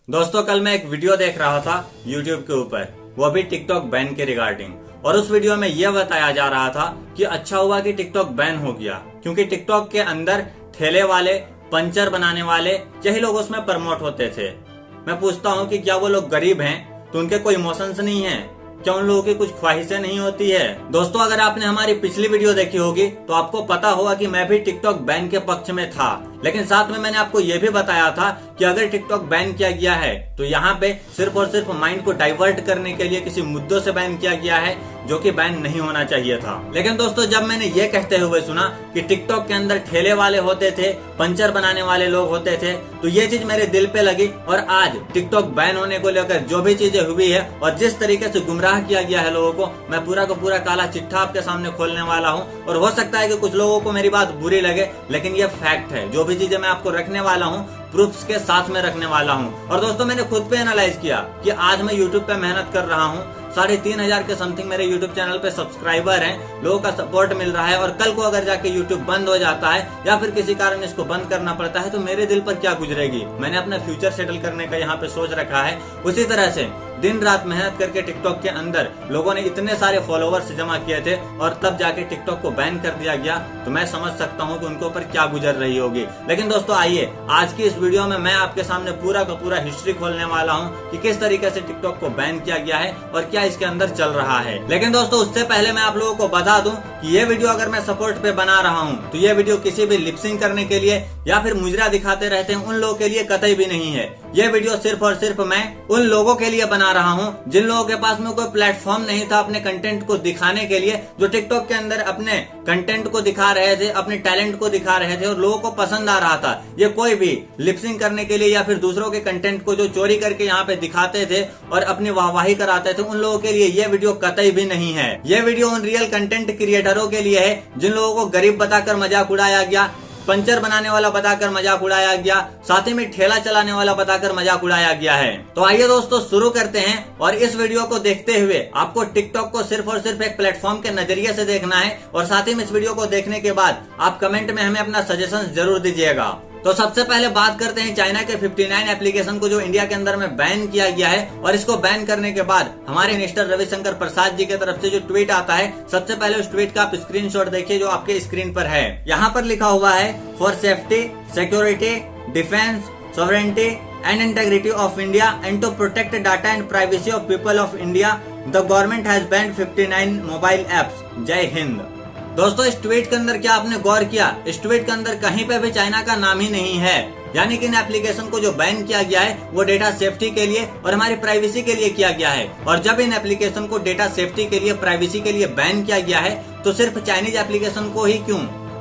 दोस्तों कल मैं एक वीडियो देख रहा था YouTube के ऊपर, वो भी टिकटॉक बैन के रिगार्डिंग। और उस वीडियो में यह बताया जा रहा था कि अच्छा हुआ कि टिकटॉक बैन हो गया, क्योंकि टिकटॉक के अंदर ठेले वाले, पंचर बनाने वाले यही लोग उसमें प्रमोट होते थे। मैं पूछता हूँ कि क्या वो लोग गरीब हैं तो उनके कोई इमोशंस नहीं है? क्या उन लोगों की कुछ ख्वाहिशें नहीं होती है? दोस्तों अगर आपने हमारी पिछली वीडियो देखी होगी तो आपको पता होगा कि मैं भी टिकटॉक बैन के पक्ष में था, लेकिन साथ में मैंने आपको यह भी बताया था कि अगर टिकटॉक बैन किया गया है तो यहाँ पे सिर्फ और सिर्फ माइंड को डाइवर्ट करने के लिए किसी मुद्दों से बैन किया गया है, जो कि बैन नहीं होना चाहिए था। लेकिन दोस्तों जब मैंने ये कहते हुए सुना कि टिकटॉक के अंदर ठेले वाले होते थे, पंचर बनाने वाले लोग होते थे, तो ये चीज मेरे दिल पे लगी। और आज टिकटॉक बैन होने को लेकर जो भी चीजें हुई है और जिस तरीके से गुमराह किया गया है लोगों को, मैं पूरा का पूरा काला चिट्ठा आपके सामने खोलने वाला हूँ। और हो सकता है कि कुछ लोगों को मेरी बात बुरी लगे, लेकिन ये फैक्ट है। जो भी चीजें मैं आपको रखने वाला हूँ प्रूफ्स के साथ में रखने वाला हूँ। और दोस्तों मैंने खुद पे एनालाइज किया कि आज मैं यूट्यूब पे मेहनत कर रहा हूँ, 3,500 के समथिंग मेरे यूट्यूब चैनल पे सब्सक्राइबर हैं, लोगों का सपोर्ट मिल रहा है। और कल को अगर जाके यूट्यूब बंद हो जाता है या फिर किसी कारण इसको बंद करना पड़ता है तो मेरे दिल पर क्या गुजरेगी? मैंने अपना फ्यूचर सेटल करने का यहाँ पे सोच रखा है। उसी तरह से दिन रात मेहनत करके टिकटॉक के अंदर लोगों ने इतने सारे फॉलोवर्स जमा किए थे और तब जाके टिकटॉक को बैन कर दिया गया, तो मैं समझ सकता हूँ कि उनके ऊपर क्या गुजर रही होगी। लेकिन दोस्तों आइए आज की इस वीडियो में मैं आपके सामने पूरा का पूरा हिस्ट्री खोलने वाला हूँ कि किस तरीके से टिकटॉक को बैन किया गया है और क्या इसके अंदर चल रहा है। लेकिन दोस्तों उससे पहले मैं आप लोगों को बता दूं कि ये वीडियो अगर मैं सपोर्ट पे बना रहा हूँ तो ये वीडियो किसी भी लिपसिंग करने के लिए या फिर मुजरा दिखाते रहते हैं उन लोगों के लिए कतई भी नहीं है। ये वीडियो सिर्फ और सिर्फ मैं उन लोगों के लिए बना रहा हूँ जिन लोगों के पास में कोई प्लेटफॉर्म नहीं था अपने कंटेंट को दिखाने के लिए, जो टिकटॉक के अंदर अपने कंटेंट को दिखा रहे थे, अपने टैलेंट को दिखा रहे थे और लोगों को पसंद आ रहा था। ये कोई भी लिपसिंग करने के लिए या फिर दूसरों के कंटेंट को जो चोरी करके यहाँ पे दिखाते थे और अपनी वाहवाही कराते थे, उन लोगों के लिए ये वीडियो कतई भी नहीं है। ये वीडियो उन रियल कंटेंट क्रिएटरों के लिए है जिन लोगों को गरीब बताकर मजाक उड़ाया गया, पंचर बनाने वाला बताकर मजाक उड़ाया गया, साथ ही में ठेला चलाने वाला बताकर मजाक उड़ाया गया है। तो आइए दोस्तों शुरू करते हैं। और इस वीडियो को देखते हुए आपको टिकटॉक को सिर्फ और सिर्फ एक प्लेटफॉर्म के नजरिए से देखना है और साथ ही में इस वीडियो को देखने के बाद आप कमेंट में हमें अपना सजेशन जरूर दीजिएगा। तो सबसे पहले बात करते हैं चाइना के 59 एप्लीकेशन को जो इंडिया के अंदर में बैन किया गया है। और इसको बैन करने के बाद हमारे मिस्टर रविशंकर प्रसाद जी की तरफ से जो ट्वीट आता है, सबसे पहले उस ट्वीट का आप स्क्रीनशॉट देखिए जो आपके स्क्रीन पर है। यहाँ पर लिखा हुआ है, for safety, security, defence, sovereignty and integrity of India and to protect the data and privacy of people of India, the government has banned 59 mobile apps. जय हिंद। दोस्तों इस ट्वीट के अंदर क्या आपने गौर किया? इस ट्वीट के अंदर कहीं पे भी चाइना का नाम ही नहीं है। यानी कि इन एप्लीकेशन को जो बैन किया गया है वो डेटा सेफ्टी के लिए और हमारी प्राइवेसी के लिए किया गया है। और जब इन एप्लीकेशन को डेटा सेफ्टी के लिए, प्राइवेसी के लिए बैन किया गया है तो सिर्फ चाइनीज एप्लीकेशन को ही क्यों?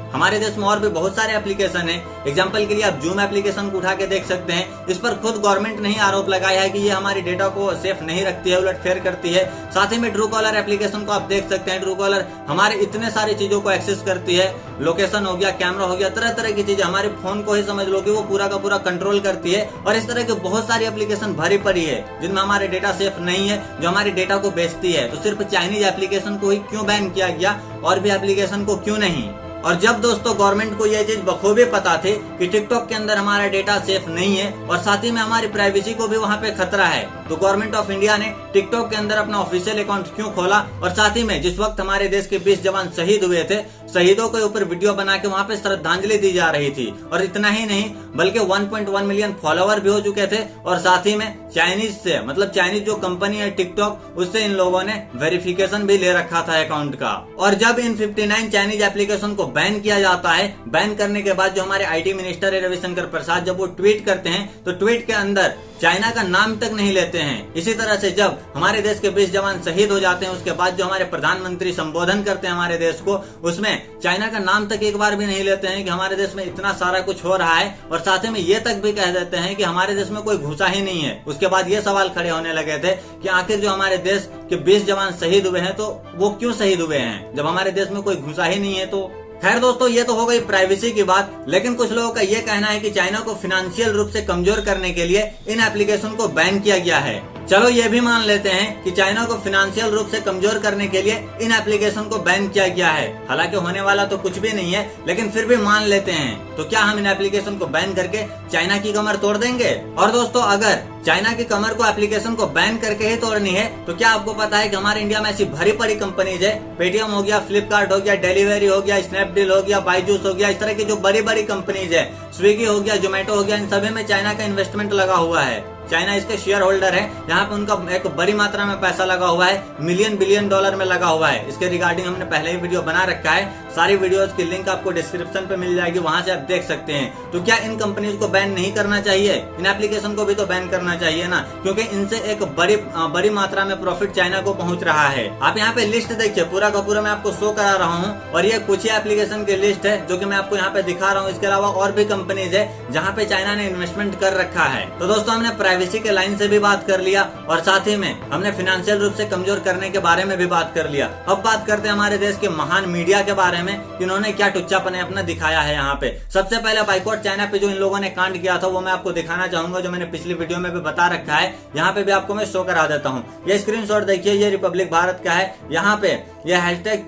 हमारे देश में और भी बहुत सारे एप्लीकेशन हैं। एग्जांपल के लिए आप जूम एप्लीकेशन को उठा के देख सकते हैं। इस पर खुद गवर्नमेंट ने ही आरोप लगाया है कि ये हमारी डेटा को सेफ नहीं रखती है, उलटफेर करती है। साथ ही में ट्रू कॉलर एप्लीकेशन को आप देख सकते हैं। ट्रू कॉलर हमारे इतने सारी चीजों को एक्सेस करती है, लोकेशन हो गया, कैमरा हो गया, तरह तरह की चीजें, हमारे फोन को ही समझ लो कि वो पूरा का पूरा कंट्रोल करती है। और इस तरह की बहुत सारी एप्लीकेशन भरी पड़ी है जिनमें हमारे डेटा सेफ नहीं है, जो हमारे डेटा को बेचती है। तो सिर्फ चाइनीज एप्लीकेशन को ही क्यों बैन किया गया और भी एप्लीकेशन को क्यों नहीं? और जब दोस्तों गवर्नमेंट को यह चीज बखूबी पता थी कि टिकटॉक के अंदर हमारा डेटा सेफ नहीं है और साथ ही में हमारी प्राइवेसी को भी वहां पे खतरा है, तो गवर्नमेंट ऑफ इंडिया ने टिकटॉक के अंदर अपना ऑफिशियल अकाउंट क्यों खोला? और साथ ही में जिस वक्त हमारे देश के 20 जवान शहीद हुए थे, शहीदों के ऊपर वीडियो बना के वहां पे श्रद्धांजलि दी जा रही थी। और इतना ही नहीं बल्कि 1.1 मिलियन फॉलोवर भी हो चुके थे। और साथ ही में चाइनीज से, मतलब चाइनीज जो कंपनी है टिकटॉक, उससे इन लोगों ने वेरिफिकेशन भी ले रखा था अकाउंट का। और जब इन 59 चाइनीज एप्लीकेशन को बैन किया जाता है, बैन करने के बाद जो हमारे आईटी मिनिस्टर है रविशंकर प्रसाद, जब वो ट्वीट करते हैं तो ट्वीट के अंदर चाइना का नाम तक नहीं लेते हैं। इसी तरह से जब हमारे देश के 20 जवान शहीद हो जाते हैं, उसके बाद जो हमारे प्रधानमंत्री संबोधन करते हैं हमारे देश को, उसमें चाइना का नाम तक एक बार भी नहीं लेते हैं कि हमारे देश में इतना सारा कुछ हो रहा है। और साथ ही में ये तक भी कह देते हैं कि हमारे देश में कोई घुसा ही नहीं है। उसके बाद ये सवाल खड़े होने लगे थे कि आखिर जो हमारे देश के 20 जवान शहीद हुए हैं तो वो क्यों शहीद हुए हैं जब हमारे देश में कोई घुसा ही नहीं है? तो खैर दोस्तों ये तो हो गई प्राइवेसी की बात। लेकिन कुछ लोगों का ये कहना है कि चाइना को फाइनेंशियल रूप से कमजोर करने के लिए इन एप्लीकेशन को बैन किया गया है। चलो ये भी मान लेते हैं कि चाइना को फाइनेंशियल रूप से कमजोर करने के लिए इन एप्लीकेशन को बैन किया गया है। हालांकि होने वाला तो कुछ भी नहीं है, लेकिन फिर भी मान लेते हैं। तो क्या हम इन एप्लीकेशन को बैन करके चाइना की कमर तोड़ देंगे? और दोस्तों, अगर चाइना की कमर को एप्लीकेशन को बैन करके ही तोड़नी है तो क्या आपको पता है कि हमारे इंडिया में ऐसी भरी पड़ी कंपनीज है, पेटीएम हो गया, फ्लिपकार्ट हो गया, डिलीवरी हो गया, स्नैपडील हो गया, बायजूस हो गया, इस तरह की जो बड़ी बड़ी कंपनीज है, स्विगी हो गया, जोमेटो हो गया, इन सभी में चाइना का इन्वेस्टमेंट लगा हुआ है। चाइना इसके शेयर होल्डर है, यहाँ पे उनका एक बड़ी मात्रा में पैसा लगा हुआ है, मिलियन बिलियन डॉलर में लगा हुआ है। इसके रिगार्डिंग हमने पहले ही वीडियो बना रखा है, सारी वीडियोस की लिंक आपको डिस्क्रिप्शन पे मिल जाएगी, वहां से आप देख सकते हैं। तो क्या इन कंपनीज को बैन नहीं करना चाहिए? इन एप्लीकेशन को भी तो बैन करना चाहिए ना, क्योंकि इनसे एक बड़ी मात्रा में प्रॉफिट चाइना को पहुंच रहा है। आप यहाँ पे लिस्ट देखिए, पूरा का पूरा मैं आपको शो करा रहा हूँ, और ये कुछ ही एप्लीकेशन की लिस्ट है जो कि मैं आपको यहाँ पे दिखा रहा हूँ। इसके अलावा और भी कंपनीज है जहाँ पे चाइना ने इन्वेस्टमेंट कर रखा है। तो दोस्तों, हमने प्राइवेसी के लाइन से भी बात कर लिया और साथ ही में हमने फाइनेंशियल रूप से कमजोर करने के बारे में भी बात कर लिया। अब बात करते हैं हमारे देश के महान मीडिया के बारे में कि उन्होंने क्या टुच्चापने अपना दिखाया है। यहाँ पे सबसे पहले बाइकॉट चाइना पे जो इन लोगों ने कांड किया था वो मैं आपको दिखाना चाहूंगा, जो मैंने पिछली वीडियो में भी बता रखा है। यहाँ पे भी आपको मैं शो करा देता हूँ। ये स्क्रीनशॉट देखिए, ये रिपब्लिक भारत का है। यहाँ पे ये हैशटैग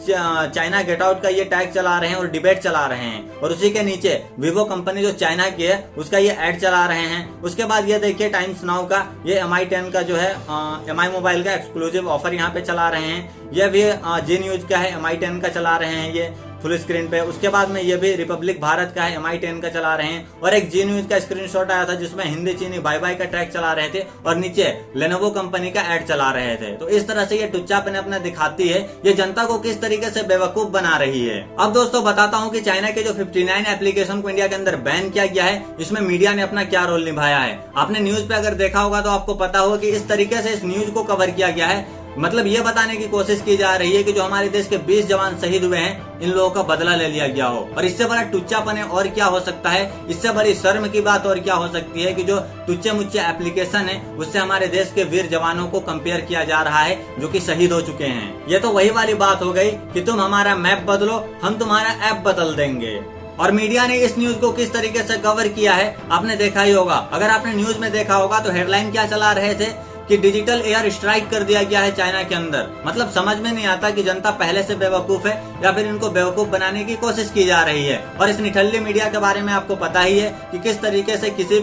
चाइना गेट आउट का ये टैग चला रहे हैं और डिबेट चला रहे हैं, और उसी के नीचे वीवो कंपनी जो चाइना की है उसका ये एड चला रहे हैं। उसके बाद ये देखिए टाइम्स नाउ का ये MI10 का जो है MI मोबाइल का एक्सक्लूसिव ऑफर यहाँ पे चला रहे हैं। ये भी जी न्यूज का है, MI10 का चला रहे हैं ये फुल स्क्रीन पे। उसके बाद में ये भी रिपब्लिक भारत का है, MI10 का चला रहे हैं। और एक जी न्यूज का स्क्रीनशॉट आया था जिसमें हिंदी चीनी बाय बाय का टैग चला रहे थे और नीचे लेनोवो कंपनी का एड चला रहे थे। तो इस तरह से ये टुच्चापन अपना दिखाती है, ये जनता को किस तरीके से बेवकूफ बना रही है। अब दोस्तों बताता हूँ कि चाइना के जो 59 एप्लीकेशन को इंडिया के अंदर बैन किया गया है, इसमें मीडिया ने अपना क्या रोल निभाया है। आपने न्यूज पे अगर देखा होगा तो आपको पता होगा कि इस तरीके से इस न्यूज को कवर किया गया है। मतलब ये बताने की कोशिश की जा रही है कि जो हमारे देश के 20 जवान शहीद हुए हैं, इन लोगों का बदला ले लिया गया हो। और इससे बड़ा टुच्चापन और क्या हो सकता है, इससे बड़ी शर्म की बात और क्या हो सकती है कि जो टुच्चे मुच्चे एप्लीकेशन है उससे हमारे देश के वीर जवानों को कंपेयर किया जा रहा है जो कि शहीद हो चुके हैं। ये तो वही वाली बात हो गई कि तुम हमारा मैप बदलो, हम तुम्हारा ऐप बदल देंगे। और मीडिया ने इस न्यूज को किस तरीके से कवर किया है आपने देखा ही होगा। अगर आपने न्यूज में देखा होगा तो हेडलाइन क्या चला रहे थे कि डिजिटल एयर स्ट्राइक कर दिया गया है चाइना के अंदर। मतलब समझ में नहीं आता कि जनता पहले से बेवकूफ है या फिर इनको बेवकूफ बनाने की कोशिश की जा रही है। और इस निठल्ली मीडिया के बारे में आपको पता ही है कि किस तरीके से किसी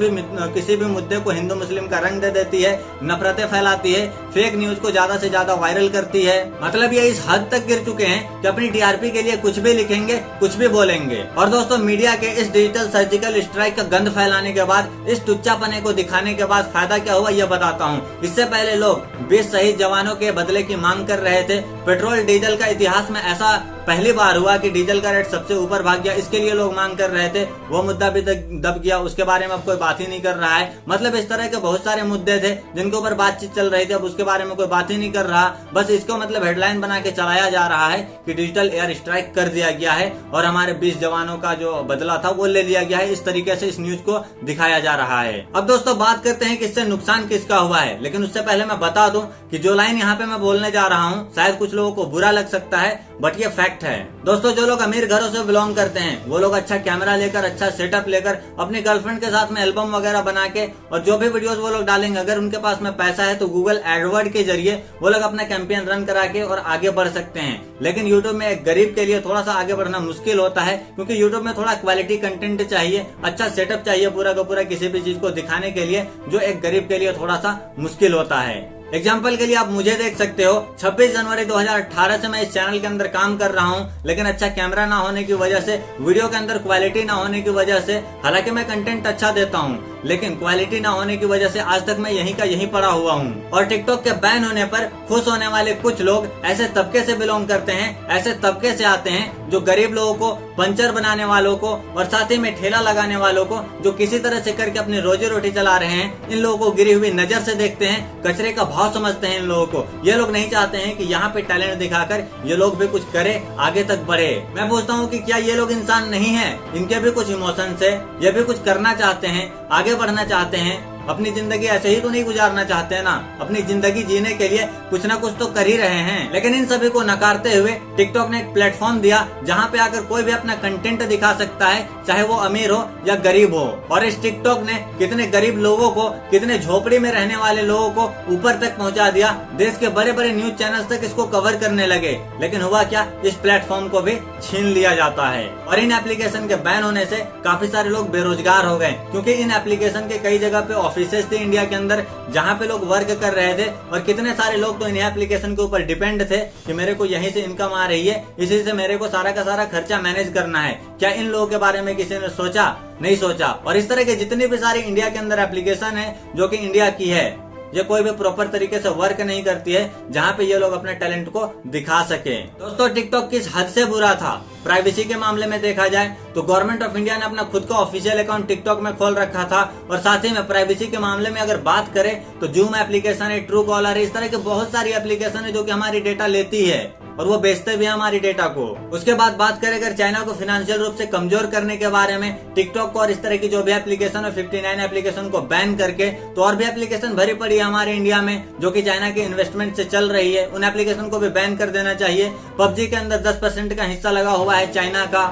भी मुद्दे को हिंदू मुस्लिम का रंग दे देती है, नफरतें फैलाती है, फेक न्यूज को ज्यादा से ज्यादा वायरल करती है। मतलब ये इस हद तक गिर चुके हैं कि अपनी TRP के लिए कुछ भी लिखेंगे, कुछ भी बोलेंगे। और दोस्तों, मीडिया के इस डिजिटल सर्जिकल स्ट्राइक का गंद फैलाने के बाद, इस टुच्चापने को दिखाने के बाद फायदा क्या हुआ ये बताता हूँ। इससे पहले लोग 20 शहीद जवानों के बदले की मांग कर रहे थे। पेट्रोल डीजल का इतिहास में ऐसा पहली बार हुआ कि डीजल का रेट सबसे ऊपर भाग गया, इसके लिए लोग मांग कर रहे थे। वो मुद्दा भी तक दब गया, उसके बारे में अब कोई बात ही नहीं कर रहा है। मतलब इस तरह के बहुत सारे मुद्दे थे जिनके ऊपर बातचीत चल रही थी, अब उसके बारे में कोई बात ही नहीं कर रहा। बस इसको मतलब हेडलाइन बना के चलाया जा रहा है कि डिजिटल एयर स्ट्राइक कर दिया गया है और हमारे 20 जवानों का जो बदला था वो ले लिया गया है। इस तरीके से इस न्यूज को दिखाया जा रहा है। अब दोस्तों बात करते हैं कि इससे नुकसान किसका हुआ है, लेकिन उससे पहले मैं बता दूं कि जो लाइन यहाँ पे मैं बोलने जा रहा हूँ शायद कुछ लोगों को बुरा लग सकता है, बट ये फैक्ट है। दोस्तों, जो लोग अमीर घरों से बिलोंग करते हैं वो लोग अच्छा कैमरा लेकर, अच्छा सेटअप लेकर अपनी गर्लफ्रेंड के साथ में एल्बम वगैरह बना के और जो भी वीडियोस वो लोग डालेंगे, अगर उनके पास में पैसा है तो गूगल एडवर्ड के जरिए वो लोग अपना कैंपेन रन करा के और आगे बढ़ सकते हैं। लेकिन यूट्यूब में एक गरीब के लिए थोड़ा सा आगे बढ़ना मुश्किल होता है, क्योंकि यूट्यूब में थोड़ा क्वालिटी कंटेंट चाहिए, अच्छा सेटअप चाहिए पूरा का पूरा किसी भी चीज को दिखाने के लिए, जो एक गरीब के लिए थोड़ा सा मुश्किल होता है। एग्जाम्पल के लिए आप मुझे देख सकते हो, 26 जनवरी 2018 से मैं इस चैनल के अंदर काम कर रहा हूँ, लेकिन अच्छा कैमरा ना होने की वजह से, वीडियो के अंदर क्वालिटी ना होने की वजह से, हालांकि मैं कंटेंट अच्छा देता हूँ लेकिन क्वालिटी ना होने की वजह से आज तक मैं यहीं का यहीं पड़ा हुआ हूँ। और टिकटॉक के बैन होने पर खुश होने वाले कुछ लोग ऐसे तबके से बिलोंग करते हैं, ऐसे तबके से आते हैं जो गरीब लोगों को, पंचर बनाने वालों को और साथ ही में ठेला लगाने वालों को, जो किसी तरह से करके अपनी रोजी रोटी चला रहे हैं, इन लोगों को गिरी हुई नजर से देखते हैं, कचरे का भाव समझते हैं इन लोगों को। ये लोग नहीं चाहते हैं कि यहाँ पे टैलेंट दिखाकर ये लोग भी कुछ करे, आगे तक बढ़े। मैं पूछता हूँ कि क्या ये लोग इंसान नहीं है? इनके भी कुछ इमोशंस है, ये भी कुछ करना चाहते हैं, आगे बढ़ना चाहते हैं। अपनी जिंदगी ऐसे ही तो नहीं गुजारना चाहते हैं ना, अपनी जिंदगी जीने के लिए कुछ ना कुछ तो कर ही रहे हैं। लेकिन इन सभी को नकारते हुए टिकटॉक ने एक प्लेटफॉर्म दिया जहाँ पे आकर कोई भी अपना कंटेंट दिखा सकता है, चाहे वो अमीर हो या गरीब हो। और इस टिकटॉक ने कितने गरीब लोगों को, कितने झोपड़ी में रहने वाले लोगों को ऊपर तक पहुंचा दिया। देश के बड़े बड़े न्यूज चैनल्स तक इसको कवर करने लगे। लेकिन हुआ क्या, इस प्लेटफॉर्म को भी छीन लिया जाता है। और इन एप्लीकेशन के बैन होने से काफी सारे लोग बेरोजगार हो गए, क्योंकि इन एप्लीकेशन के कई जगह पे ऑफिसेज थे इंडिया के अंदर जहाँ पे लोग वर्क कर रहे थे। और कितने सारे लोग तो इन एप्लीकेशन के ऊपर डिपेंड थे कि मेरे को यहीं से इनकम आ रही है, इसी से मेरे को सारा का सारा खर्चा मैनेज करना है। क्या इन लोगों के बारे में किसी ने सोचा? नहीं सोचा। और इस तरह के जितनी भी सारी इंडिया के अंदर एप्लीकेशन है जो कि इंडिया की है, ये कोई भी प्रॉपर तरीके से वर्क नहीं करती है जहाँ पे ये लोग अपने टैलेंट को दिखा सके। दोस्तों, टिकटॉक किस हद से बुरा था प्राइवेसी के मामले में देखा जाए तो गवर्नमेंट ऑफ इंडिया ने अपना खुद का ऑफिशियल अकाउंट टिकटॉक में खोल रखा था। और साथ ही में प्राइवेसी के मामले में अगर बात करें तो जूम एप्लीकेशन है, ट्रू कॉलर है, इस तरह के बहुत सारी एप्लीकेशन है जो कि हमारी डेटा लेती है और वो बेचते भी हैं हमारी डेटा को। उसके बाद बात करें अगर चाइना को फाइनेंशियल रूप से कमजोर करने के बारे में, टिकटॉक को और इस तरह की जो भी एप्लीकेशन है 59 एप्लीकेशन को बैन करके, तो और भी एप्लीकेशन भरी पड़ी है हमारे इंडिया में जो कि चाइना के इन्वेस्टमेंट से चल रही है, उन एप्लीकेशन को भी बैन कर देना चाहिए। पबजी के अंदर 10% का हिस्सा लगा हुआ है चाइना का।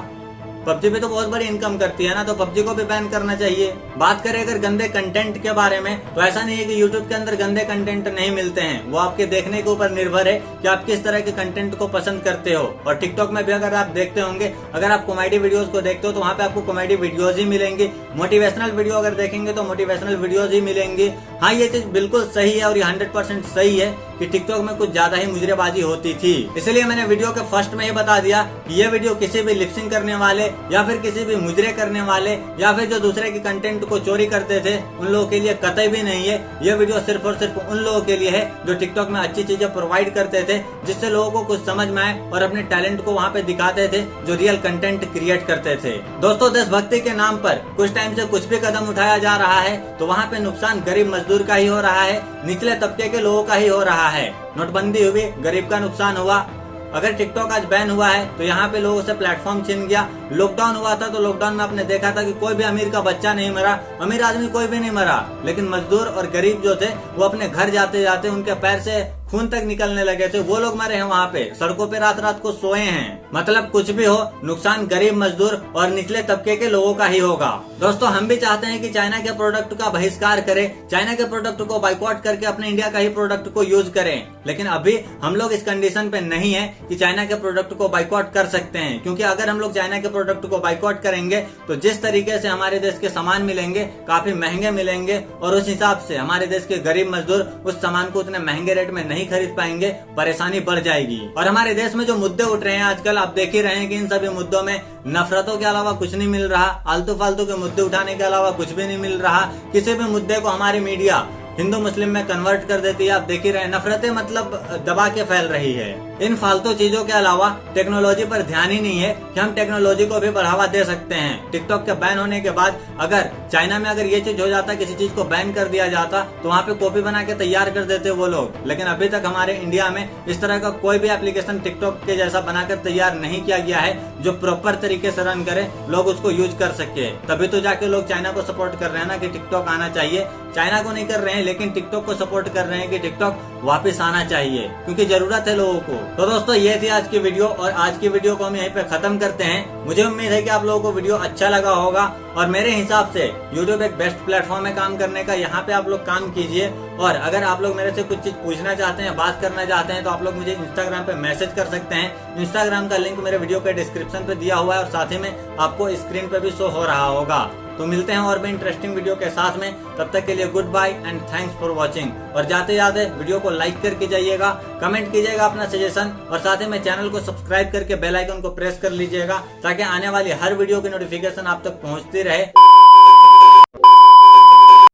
पबजी भी तो बहुत बड़ी इनकम करती है ना, तो पबजी को भी बैन करना चाहिए। बात करें अगर गंदे कंटेंट के बारे में तो ऐसा नहीं है कि यूट्यूब के अंदर गंदे कंटेंट नहीं मिलते हैं, वो आपके देखने के ऊपर निर्भर है कि आप किस तरह के कंटेंट को पसंद करते हो। और टिकटॉक में भी अगर आप देखते होंगे, अगर आप कॉमेडी वीडियोस को देखते हो तो वहाँ पे आपको कॉमेडी वीडियोज ही मिलेंगी। मोटिवेशनल वीडियो अगर देखेंगे तो मोटिवेशनल वीडियोज ही मिलेंगी। हाँ, ये चीज बिल्कुल सही है और ये 100% सही है कि टिकटॉक में कुछ ज्यादा ही मुजरेबाजी होती थी। इसलिए मैंने वीडियो के फर्स्ट में ही बता दिया कि ये वीडियो किसी भी लिपसिंग करने वाले या फिर किसी भी मुजरे करने वाले या फिर जो दूसरे के कंटेंट को चोरी करते थे उन लोगों के लिए कतई भी नहीं है। ये वीडियो सिर्फ और सिर्फ उन लोगों के लिए है जो टिकटॉक में अच्छी चीजें प्रोवाइड करते थे, जिससे लोगों को कुछ समझ में आए और अपने टैलेंट को वहाँ पे दिखाते थे, जो रियल कंटेंट क्रिएट करते थे। दोस्तों, देशभक्ति के नाम पर कुछ टाइम से कुछ भी कदम उठाया जा रहा है तो वहाँ पे नुकसान गरीब मजदूर का ही हो रहा है, निचले तबके के लोगों का ही हो रहा है। नोटबंदी हुई, गरीब का नुकसान हुआ। अगर टिकटॉक आज बैन हुआ है तो यहाँ पे लोगों से प्लेटफॉर्म छिन गया। लॉकडाउन हुआ था तो लॉकडाउन में आपने देखा था कि कोई भी अमीर का बच्चा नहीं मरा, अमीर आदमी कोई भी नहीं मरा, लेकिन मजदूर और गरीब जो थे वो अपने घर जाते जाते उनके पैर से खून तक निकलने लगे थे, वो लोग मरे हैं वहाँ पे, सड़कों पे रात रात को सोए हैं। मतलब कुछ भी हो, नुकसान गरीब मजदूर और निचले तबके के लोगों का ही होगा। दोस्तों, हम भी चाहते हैं कि चाइना के प्रोडक्ट का बहिष्कार करें, चाइना के प्रोडक्ट को बाइकआउट करके अपने इंडिया का ही प्रोडक्ट को यूज करें। लेकिन अभी हम लोग इस कंडीशन पे नहीं है कि चाइना के प्रोडक्ट को बाइकआउट कर सकते हैं, क्योंकि अगर हम लोग चाइना के प्रोडक्ट को बाइकआउट करेंगे तो जिस तरीके से हमारे देश के सामान मिलेंगे काफी महंगे मिलेंगे और उस हिसाब से हमारे देश के गरीब मजदूर उस सामान को उतने महंगे रेट में नहीं खरीद पाएंगे, परेशानी बढ़ जाएगी। और हमारे देश में जो मुद्दे उठ रहे हैं आजकल, आप देख ही रहे हैं कि इन सभी मुद्दों में नफरतों के अलावा कुछ नहीं मिल रहा, आलतू फालतू के मुद्दे उठाने के अलावा कुछ भी नहीं मिल रहा। किसी भी मुद्दे को हमारी मीडिया हिंदू मुस्लिम में कन्वर्ट कर देती है। आप देख ही रहे हैं, नफरतें मतलब दबा के फैल रही है। इन फालतू चीजों के अलावा टेक्नोलॉजी पर ध्यान ही नहीं है कि हम टेक्नोलॉजी को भी बढ़ावा दे सकते हैं। टिकटॉक के बैन होने के बाद अगर चाइना में अगर ये चीज हो जाता, किसी चीज को बैन कर दिया जाता, तो वहाँ पे कॉपी बना के तैयार कर देते वो लोग। लेकिन अभी तक हमारे इंडिया में इस तरह का कोई भी एप्लीकेशन टिकटॉक के जैसा बनाकर तैयार नहीं किया गया है जो प्रॉपर तरीके से रन करे, लोग उसको यूज कर सके। तभी तो जाके लोग चाइना को सपोर्ट कर रहे हैं ना कि टिकटॉक आना चाहिए। चाइना को नहीं कर रहे हैं, लेकिन टिकटॉक को सपोर्ट कर रहे हैं कि टिकटॉक वापस आना चाहिए, क्योंकि जरूरत है लोगों को। तो दोस्तों, ये थी आज की वीडियो और आज की वीडियो को हम यहीं पे खत्म करते हैं। मुझे उम्मीद है कि आप लोगों को वीडियो अच्छा लगा होगा और मेरे हिसाब से YouTube एक बेस्ट प्लेटफॉर्म है काम करने का। यहाँ पे आप लोग काम कीजिए और अगर आप लोग मेरे से कुछ चीज पूछना चाहते हैं, बात करना चाहते हैं, तो आप लोग मुझे इंस्टाग्राम पे मैसेज कर सकते हैं। इंस्टाग्राम का लिंक मेरे वीडियो के डिस्क्रिप्शन पे दिया हुआ है और साथ ही में आपको स्क्रीन पे भी शो हो रहा होगा। तो मिलते हैं और भी इंटरेस्टिंग वीडियो के साथ में। तब तक के लिए good bye and thanks for watching. और जाते जाते वीडियो को लाइक करके जाइएगा, कमेंट कीजिएगा अपना सजेशन और साथ ही में चैनल को सब्सक्राइब करके बेल आइकन को प्रेस कर लीजिएगा ताकि आने वाली हर वीडियो की नोटिफिकेशन आप तक पहुंचती रहे।